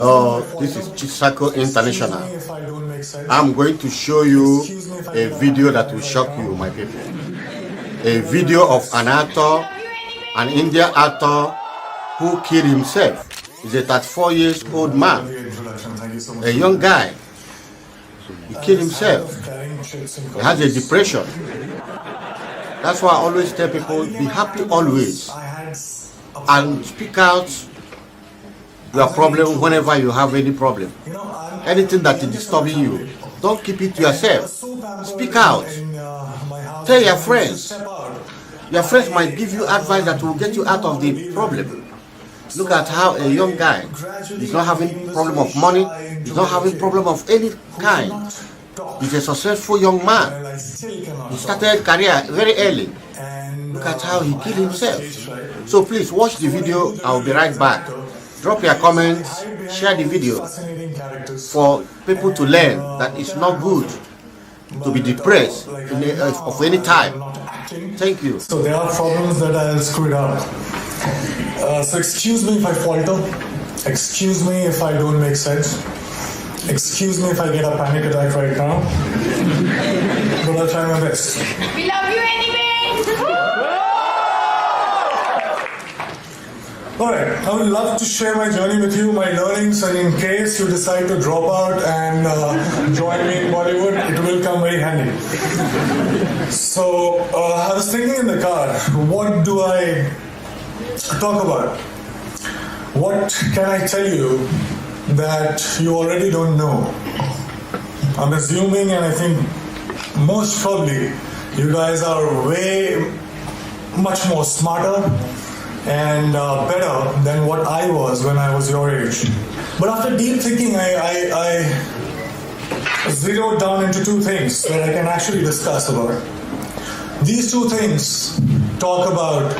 This is ChizaKoo International. I'm going to show you a video that will shock you, my people. A video of an actor, an Indian actor who killed himself. He's a 34 years old man, a young guy. He killed himself. He has a depression. That's why I always tell people, be happy always and speak out your problem whenever you have any problem. Anything that is disturbing you, don't keep it to yourself. Speak out. Tell your friends. Your friends might give you advice that will get you out of the problem. Look at how a young guy is not having problem of money, he's not having problem of any kind. He's a successful young man. He started career very early. Look at how he killed himself. So please watch the video. I'll be right back. Drop your comments, share the video for people to learn that it's not good to be depressed of any time. Thank you. So there are problems that I'll screw it up. So excuse me if I falter. Excuse me if I don't make sense. Excuse me if I get a panic attack right now. But I'll try my best. We love you anyway! Alright, I would love to share my journey with you, my learnings, and in case you decide to drop out and join me in Bollywood, it will come very handy. So, I was thinking in the car, what do I talk about? What can I tell you that you already don't know? I'm assuming, and I think most probably, you guys are way much more smarter and better than what I was when I was your age. But after deep thinking, I zeroed down into two things that I can actually discuss about. These two things talk about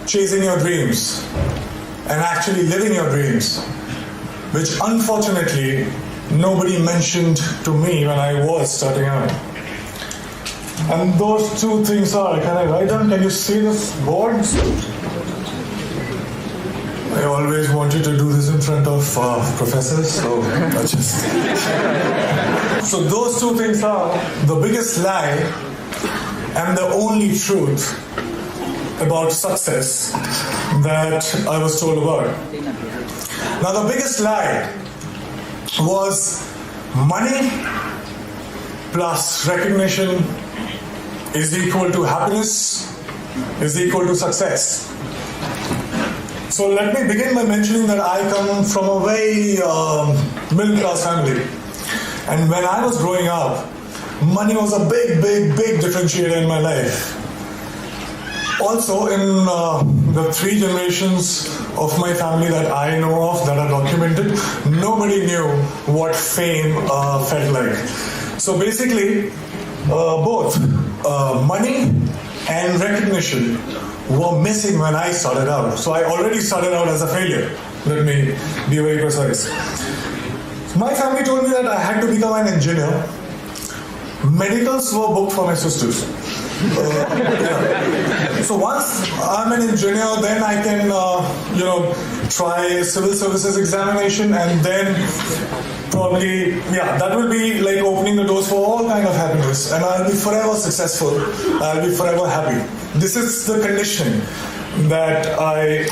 chasing your dreams and actually living your dreams, which unfortunately nobody mentioned to me when I was starting out. And those two things are, can I write down? Can you see this board? I always wanted to do this in front of professors, so I just... So those two things are the biggest lie and the only truth about success that I was told about. Now the biggest lie was money plus recognition is equal to happiness, is equal to success. So let me begin by mentioning that I come from a very middle class family. And when I was growing up, money was a big differentiator in my life. Also, in the three generations of my family that I know of, that are documented, nobody knew what fame felt like. So basically, both money and recognition were missing when I started out. So I already started out as a failure. Let me be very precise. My family told me that I had to become an engineer. Medicals were booked for my sisters. So once I'm an engineer, then I can, try civil services examination, and then probably, that will be like opening the doors for all kind of happiness, and I'll be forever successful. I'll be forever happy. This is the conditioning that I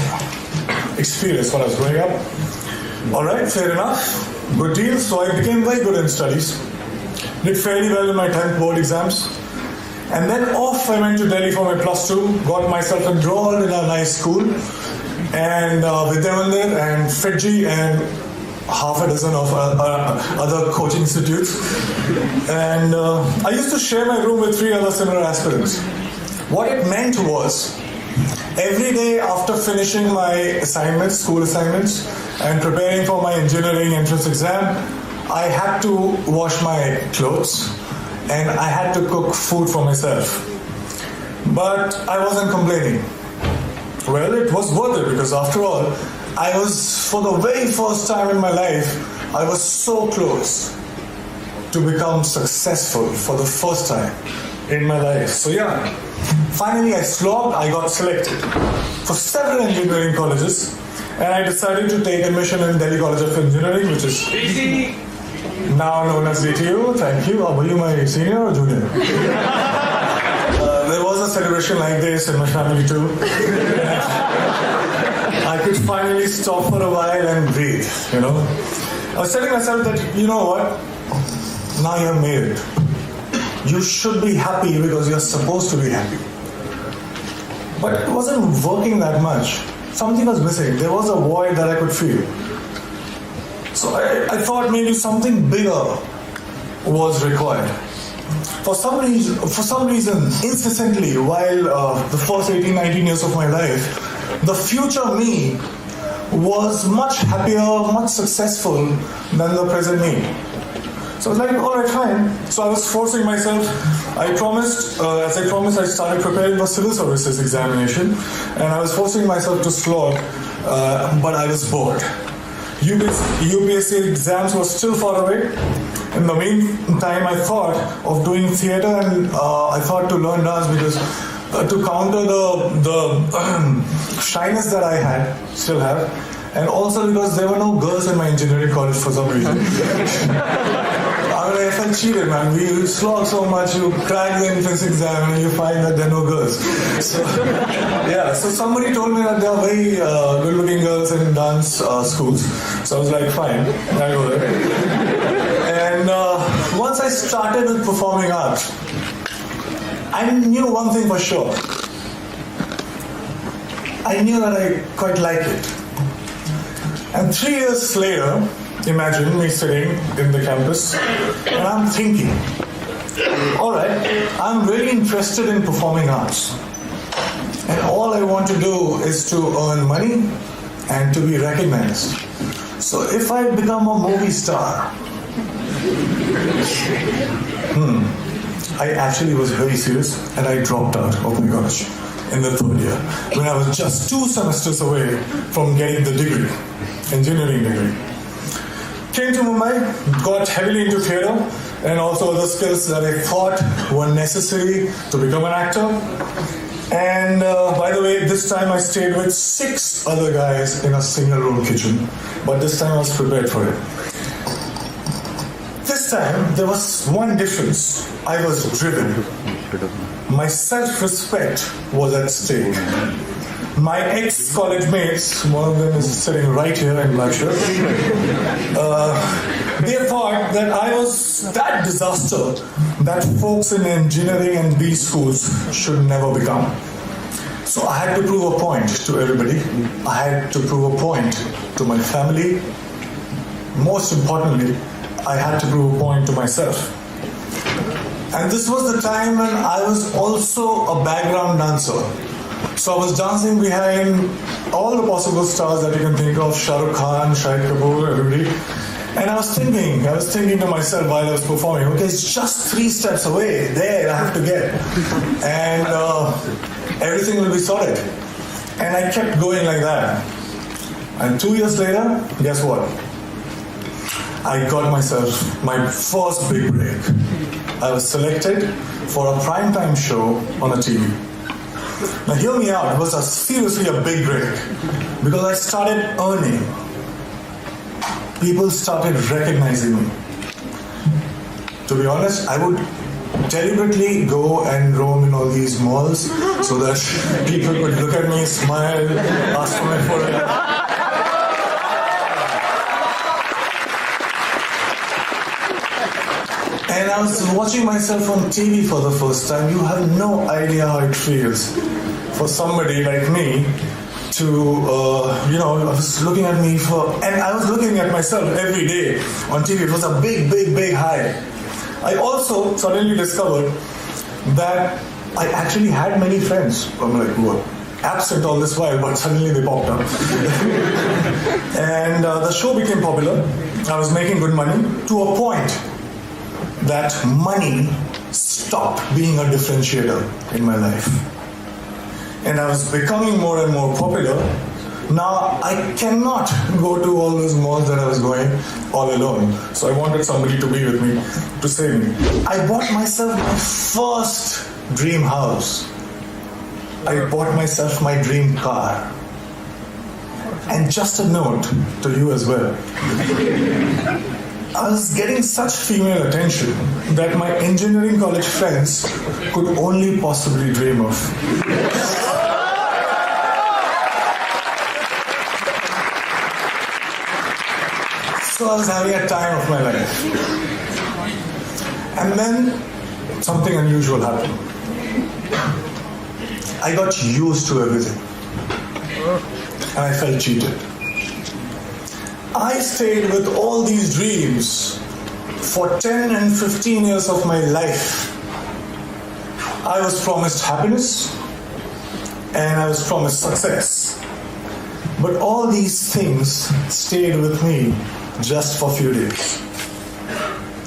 experienced when I was growing up. All right, fair enough. Good deal. So I became very good in studies. Did fairly well in my 10th board exams. And then off I went to Delhi for my +2, got myself enrolled in a nice school, and Vidyamandir and Fiji and half a dozen of other coaching institutes. And I used to share my room with 3 other similar aspirants. What it meant was, every day after finishing my assignments, school assignments, and preparing for my engineering entrance exam, I had to wash my clothes and I had to cook food for myself. But I wasn't complaining. Well, it was worth it, because after all, I was, for the very first time in my life, I was so close to become successful for the first time in my life. So finally I slogged, I got selected for several engineering colleges, and I decided to take admission in Delhi College of Engineering, which is now known as DTU. Thank you. Were you my senior or junior? There was a celebration like this in my family too. I could finally stop for a while and breathe, you know. I was telling myself that, you know what, now you're made it. You should be happy because you're supposed to be happy. But it wasn't working that much. Something was missing. There was a void that I could feel. So I thought maybe something bigger was required. For some reason, incessantly, while the first 18, 19 years of my life, the future me was much happier, much successful than the present me. So I was like, all right, fine. So I was forcing myself. I promised, as I promised, I started preparing for civil services examination, and I was forcing myself to slog, but I was bored. UPSC exams were still far away. In the meantime, I thought of doing theatre, and I thought to learn dance because to counter the shyness that I still have, and also because there were no girls in my engineering college for some reason. I felt cheated, man. We slog so much, you crack the entrance exam and you find that there are no girls. So somebody told me that there are very good-looking girls in dance schools. So I was like, fine, I'll go there. And once I started with performing arts, I knew one thing for sure. I knew that I quite liked it. And 3 years later, imagine me sitting in the campus and I'm thinking, all right, I'm really interested in performing arts. And all I want to do is to earn money and to be recognized. So if I become a movie star, I actually was very serious and I dropped out of my college in the 3rd year when I was just 2 semesters away from getting the degree, engineering degree. Came to Mumbai, got heavily into theatre and also other skills that I thought were necessary to become an actor. And by the way, this time I stayed with 6 other guys in a single room kitchen, but this time I was prepared for it. This time there was one difference. I was driven. My self-respect was at stake. My ex-college mates, one of them is sitting right here in black shirt, they thought that I was that disaster that folks in engineering and B schools should never become. So I had to prove a point to everybody. I had to prove a point to my family. Most importantly, I had to prove a point to myself. And this was the time when I was also a background dancer. So I was dancing behind all the possible stars that you can think of, Shah Rukh Khan, Shahid Kapoor, everybody. And I was thinking to myself while I was performing, okay, it's just 3 steps away, there I have to get. And everything will be sorted. And I kept going like that. And 2 years later, guess what? I got myself my first big break. I was selected for a primetime show on a TV. Now hear me out, it was seriously a big break because I started earning. People started recognizing me. To be honest, I would deliberately go and roam in all these malls so that people could look at me, smile, ask for my photograph. And I was watching myself on TV for the first time. You have no idea how it feels for somebody like me to, I was looking at me and I was looking at myself every day on TV. It was a big, big, big high. I also suddenly discovered that I actually had many friends. I'm like, who were absent all this while, but suddenly they popped up. And the show became popular. I was making good money to a point that money stopped being a differentiator in my life. And I was becoming more and more popular. Now I cannot go to all those malls that I was going all alone. So I wanted somebody to be with me, to save me. I bought myself my first dream house. I bought myself my dream car. And just a note to you as well. I was getting such female attention that my engineering college friends could only possibly dream of. So I was having a time of my life. And then something unusual happened. I got used to everything. And I felt cheated. I stayed with all these dreams for 10 and 15 years of my life. I was promised happiness and I was promised success. But all these things stayed with me just for a few days.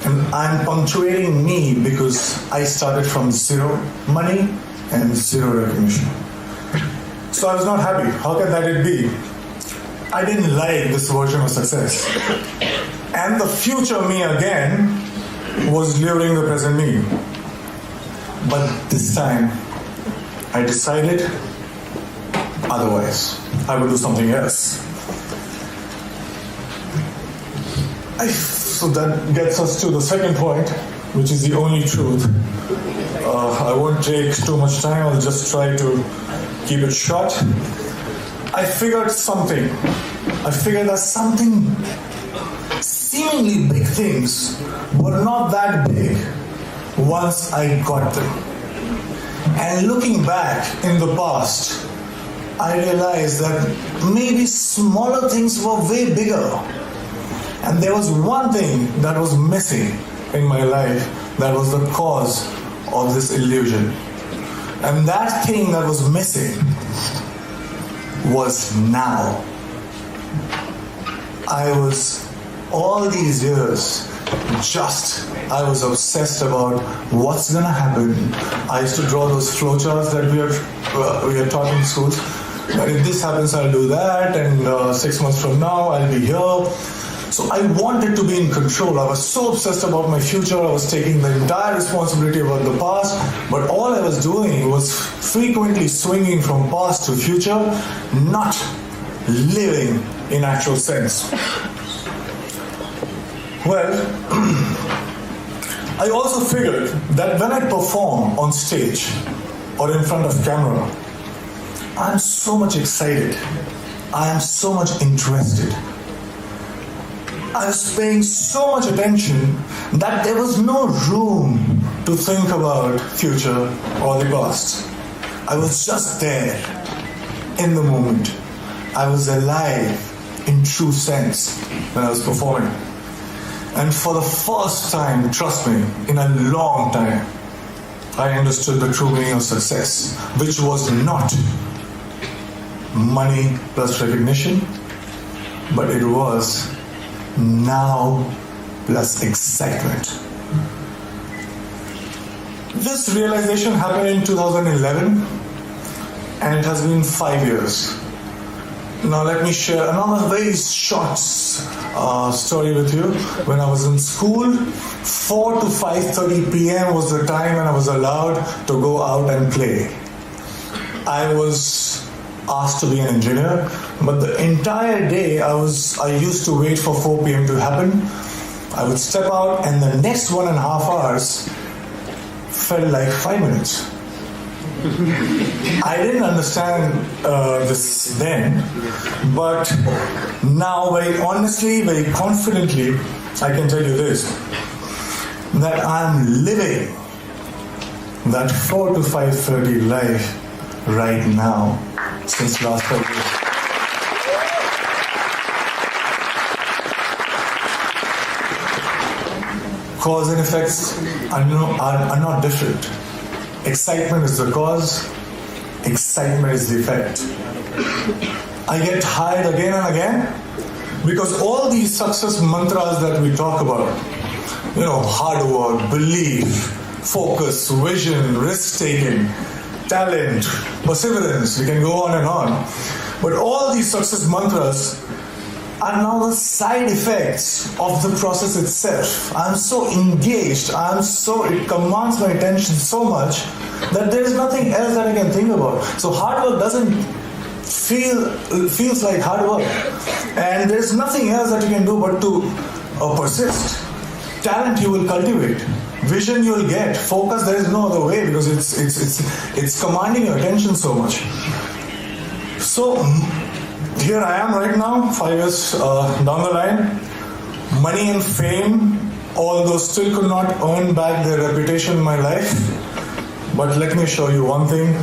And I'm punctuating me because I started from zero money and zero recognition. So I was not happy. How can that it be? I didn't like this version of success. And the future me again was luring the present me. But this time, I decided otherwise. I would do something else. So that gets us to the second point, which is the only truth. I won't take too much time. I'll just try to keep it short. I figured something. I figured that something seemingly big things were not that big once I got them. And looking back in the past, I realized that maybe smaller things were way bigger. And there was one thing that was missing in my life that was the cause of this illusion. And that thing that was missing was now. I was, all these years, I was obsessed about what's gonna happen. I used to draw those flowcharts that we are taught in schools. But if this happens, I'll do that, and 6 months from now, I'll be here. So I wanted to be in control. I was so obsessed about my future. I was taking the entire responsibility about the past. But all I was doing was frequently swinging from past to future, not living in actual sense. Well, I also figured that when I perform on stage or in front of camera, I'm so much excited. I am so much interested. I was paying so much attention that there was no room to think about future or the past. I was just there in the moment. I was alive in true sense when I was performing. And for the first time, trust me, in a long time, I understood the true meaning of success, which was not money plus recognition, but it was now plus excitement. This realization happened in 2011, and it has been 5 years. Now let me share another very short story with you. When I was in school, 4 to 5:30 p.m. was the time when I was allowed to go out and play. I was asked to be an engineer, but the entire day I used to wait for 4 p.m. to happen. I would step out, and the next 1.5 hours felt like 5 minutes. I didn't understand this then, but now very honestly, very confidently, I can tell you this, that I'm living that 4 to 5:30 life right now since last 5 years. Cause and effects are not different. Excitement is the cause, excitement is the effect. I get tired again and again because all these success mantras that we talk about, hard work, belief, focus, vision, risk-taking, talent, perseverance, we can go on and on. But all these success mantras are now the side effects of the process itself. I'm so engaged, it commands my attention so much that there is nothing else that I can think about. So hard work doesn't feels like hard work, and there's nothing else that you can do but to persist. Talent you will cultivate, vision you will get, focus there is no other way, because it's commanding your attention so much. So here I am right now, 5 years down the line. Money and fame, although still could not earn back their reputation in my life. But let me show you one thing.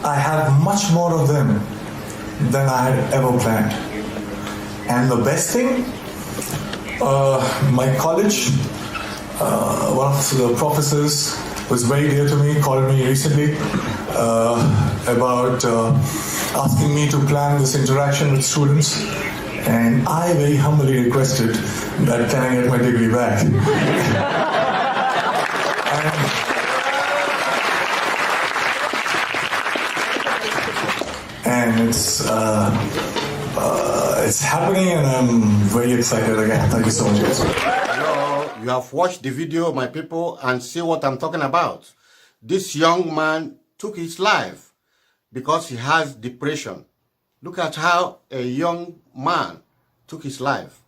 I have much more of them than I had ever planned. And the best thing, my college, one of the professors who is very dear to me called me recently about asking me to plan this interaction with students. And I very humbly requested that can I get my degree back? and it's happening, and I'm very excited again. Thank you so much, guys. Hello, you have watched the video, my people, and see what I'm talking about. This young man took his life because he has depression. Look at how a young man took his life.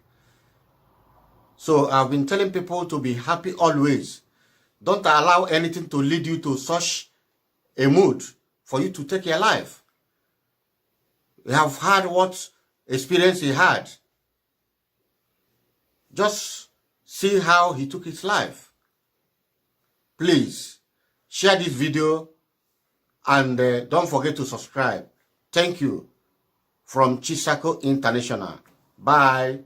So I've been telling people to be happy always. Don't allow anything to lead you to such a mood for you to take your life. You have had what experience he had. Just see how he took his life. Please share this video and don't forget to subscribe. Thank you. From ChizaKoo International. Bye.